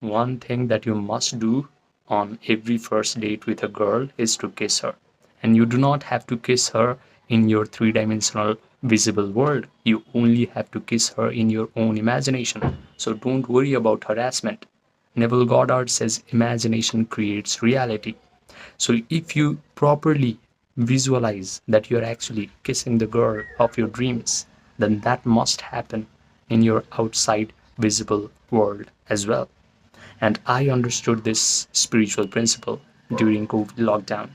One thing that you must do on every first date with a girl is to kiss her. And you do not have to kiss her in your three-dimensional visible world. You only have to kiss her in your own imagination. So don't worry about harassment. Neville Goddard says imagination creates reality. So if you properly visualize that you're actually kissing the girl of your dreams, then that must happen in your outside visible world as well. And I understood this spiritual principle during COVID lockdown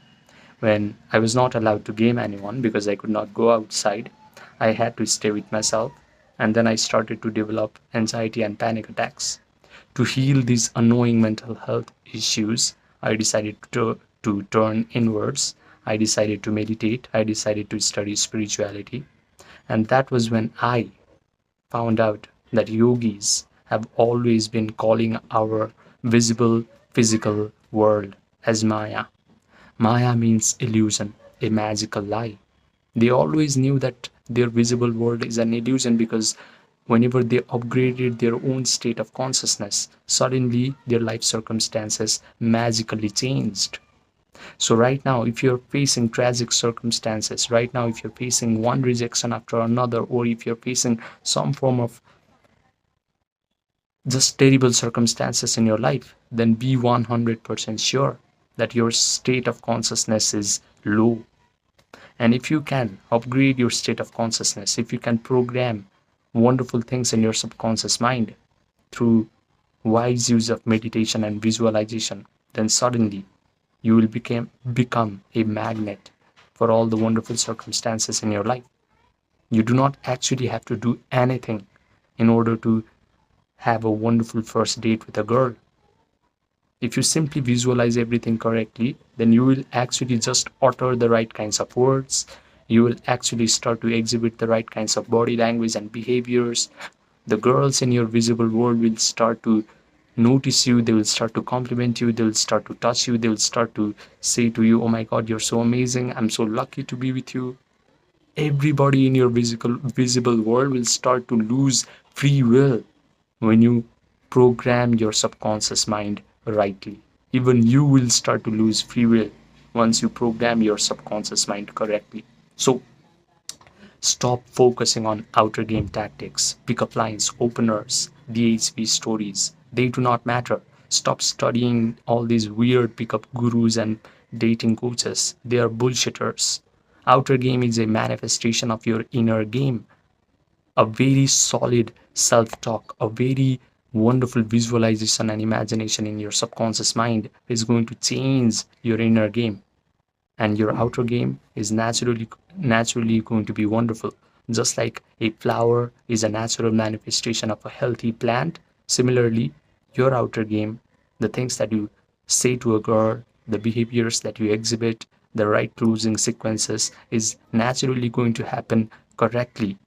when I was not allowed to game anyone because I could not go outside. I had to stay with myself, and then I started to develop anxiety and panic attacks. To heal these annoying mental health issues, I decided to turn inwards. I decided to meditate. I decided to study spirituality. And that was when I found out that yogis have always been calling our visible physical world as Maya. Maya means illusion, a magical lie. They always knew that their visible world is an illusion because whenever they upgraded their own state of consciousness, suddenly their life circumstances magically changed. So, right now, if you're facing tragic circumstances, right now, if you're facing one rejection after another, or if you're facing some form of just terrible circumstances in your life, then be 100% sure that your state of consciousness is low. And if you can upgrade your state of consciousness, if you can program wonderful things in your subconscious mind through wise use of meditation and visualization, then suddenly you will become a magnet for all the wonderful circumstances in your life. You do not actually have to do anything in order to have a wonderful first date with a girl. If you simply visualize everything correctly, then you will actually just utter the right kinds of words. You will actually start to exhibit the right kinds of body language and behaviors. The girls in your visible world will start to notice you, they will start to compliment you, they will start to touch you, they will start to say to you, oh my god, you're so amazing, I'm so lucky to be with you. Everybody in your visible world will start to lose free will when you program your subconscious mind rightly. Even you will start to lose free will once you program your subconscious mind correctly. So stop focusing on outer game tactics, pickup lines, openers, DHV stories. They do not matter. Stop studying all these weird pickup gurus and dating coaches. They are bullshitters. Outer game is a manifestation of your inner game. A very solid self talk, a very wonderful visualization and imagination in your subconscious mind is going to change your inner game, and your outer game is naturally going to be wonderful. Just like a flower is a natural manifestation of a healthy plant, similarly your outer game, the things that you say to a girl, the behaviors that you exhibit, the right closing sequences is naturally going to happen correctly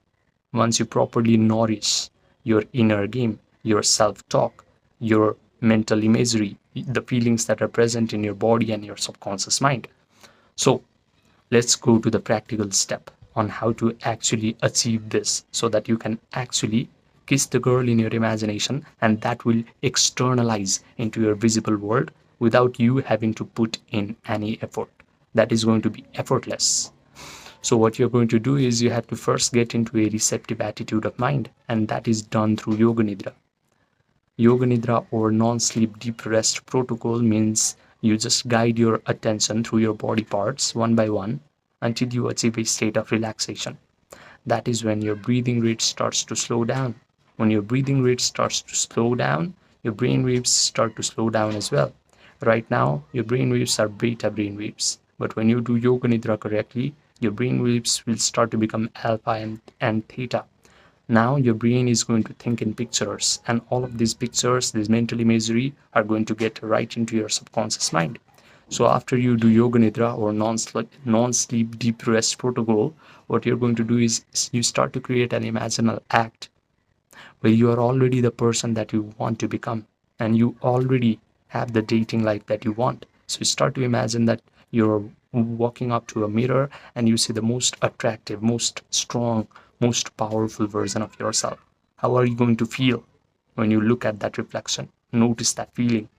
once you properly nourish your inner game, your self talk, your mental imagery, the feelings that are present in your body and your subconscious mind. So, let's go to the practical step on how to actually achieve this so that you can actually kiss the girl in your imagination and that will externalize into your visible world without you having to put in any effort. That is going to be effortless. So what you're going to do is you have to first get into a receptive attitude of mind, and that is done through Yoga Nidra. Yoga Nidra or non-sleep deep rest protocol means you just guide your attention through your body parts one by one until you achieve a state of relaxation. That is when your breathing rate starts to slow down. When your breathing rate starts to slow down, your brain waves start to slow down as well. Right now, your brain waves are beta brain waves. But when you do Yoga Nidra correctly, your brain waves will start to become alpha and theta. Now your brain is going to think in pictures, and all of these pictures, this mental imagery, are going to get right into your subconscious mind. So after you do Yoga Nidra or non-sleep deep rest protocol, what you're going to do is you start to create an imaginal act where you are already the person that you want to become, and you already have the dating life that you want. So you start to imagine that you're walking up to a mirror and you see the most attractive, most strong, most powerful version of yourself. How are you going to feel when you look at that reflection? notice that feeling.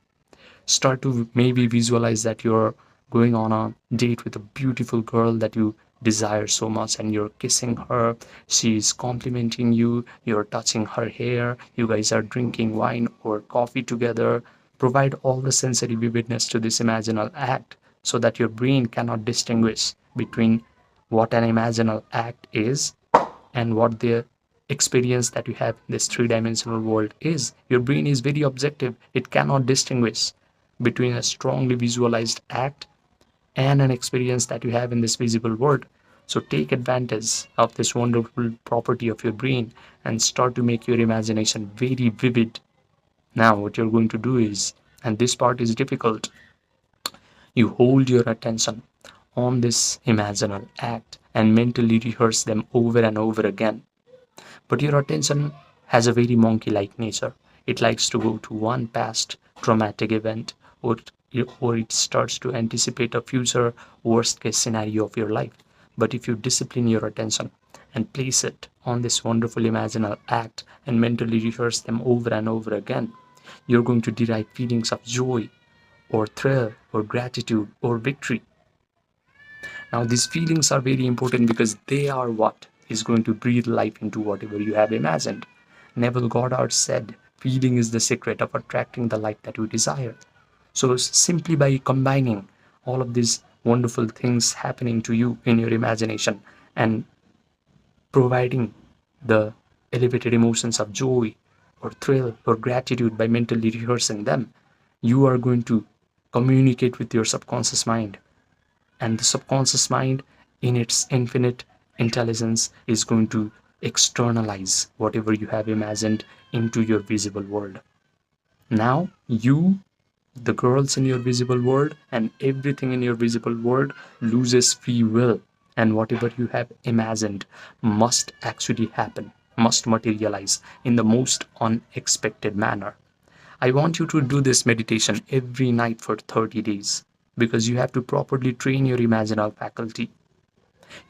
Start to maybe visualize that you're going on a date with a beautiful girl that you desire so much, and you're kissing her, she's complimenting you, you're touching her hair, you guys are drinking wine or coffee together. Provide all the sensory vividness to this imaginal act so that your brain cannot distinguish between what an imaginal act is and what the experience that you have in this three-dimensional world is. Your brain is very objective. It cannot distinguish between a strongly visualized act and an experience that you have in this visible world. So take advantage of this wonderful property of your brain and start to make your imagination very vivid. Now what you're going to do is, and this part is difficult, you hold your attention on this imaginal act and mentally rehearse them over and over again. But your attention has a very monkey like nature. It likes to go to one past traumatic event, or it starts to anticipate a future worst case scenario of your life. But if you discipline your attention and place it on this wonderful imaginal act and mentally rehearse them over and over again, you're going to derive feelings of joy or thrill or gratitude or victory. Now, these feelings are very important because they are what is going to breathe life into whatever you have imagined. Neville Goddard said, feeling is the secret of attracting the life that you desire. So, simply by combining all of these wonderful things happening to you in your imagination and providing the elevated emotions of joy or thrill or gratitude by mentally rehearsing them, you are going to communicate with your subconscious mind, and the subconscious mind in its infinite intelligence is going to externalize whatever you have imagined into your visible world. Now you, the girls in your visible world, and everything in your visible world loses free will, and whatever you have imagined must actually happen, must materialize in the most unexpected manner. I want you to do this meditation every night for 30 days because you have to properly train your imaginal faculty.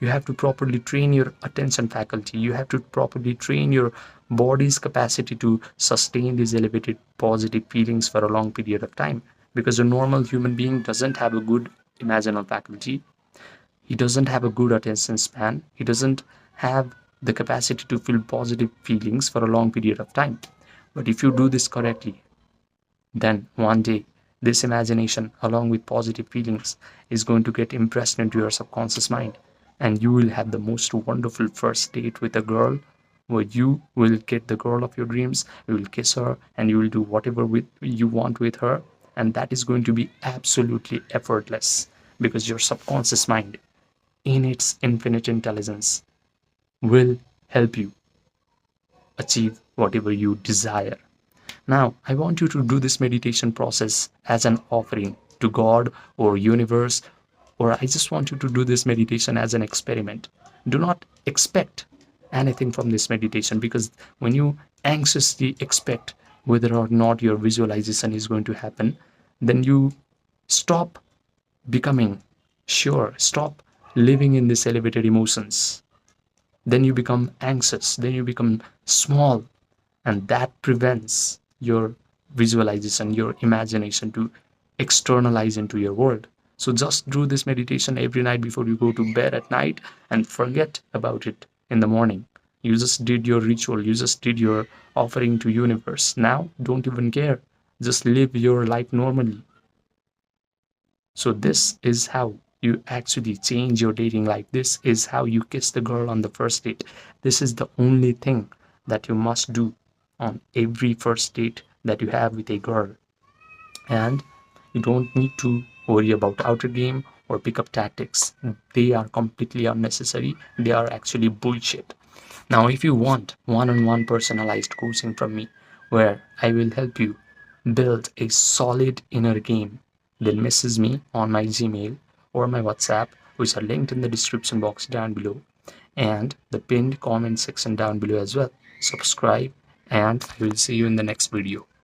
You have to properly train your attention faculty. You have to properly train your body's capacity to sustain these elevated positive feelings for a long period of time. Because a normal human being doesn't have a good imaginal faculty. He doesn't have a good attention span. He doesn't have the capacity to feel positive feelings for a long period of time. But if you do this correctly, then one day this imagination along with positive feelings is going to get impressed into your subconscious mind, and you will have the most wonderful first date with a girl where you will get the girl of your dreams, you will kiss her, and you will do whatever you want with her, and that is going to be absolutely effortless because your subconscious mind in its infinite intelligence will help you achieve whatever you desire. Now, I want you to do this meditation process as an offering to God or universe, or I just want you to do this meditation as an experiment. Do not expect anything from this meditation, because when you anxiously expect whether or not your visualization is going to happen, then you stop becoming sure, stop living in these elevated emotions. Then you become anxious, then you become small, and that prevents your visualization, your imagination to externalize into your world. So just do this meditation every night before you go to bed at night and forget about it in the morning. You just did your ritual, you just did your offering to universe. Now don't even care. Just live your life normally. So this is how you actually change your dating life. This is how you kiss the girl on the first date. This is the only thing that you must do on every first date that you have with a girl. And you don't need to worry about outer game or pickup tactics. They are completely unnecessary. They are actually bullshit. Now, if you want one-on-one personalized coaching from me, where I will help you build a solid inner game, then message me on my Gmail or my WhatsApp, which are linked in the description box down below and the pinned comment section down below as well. Subscribe, and I will see you in the next video.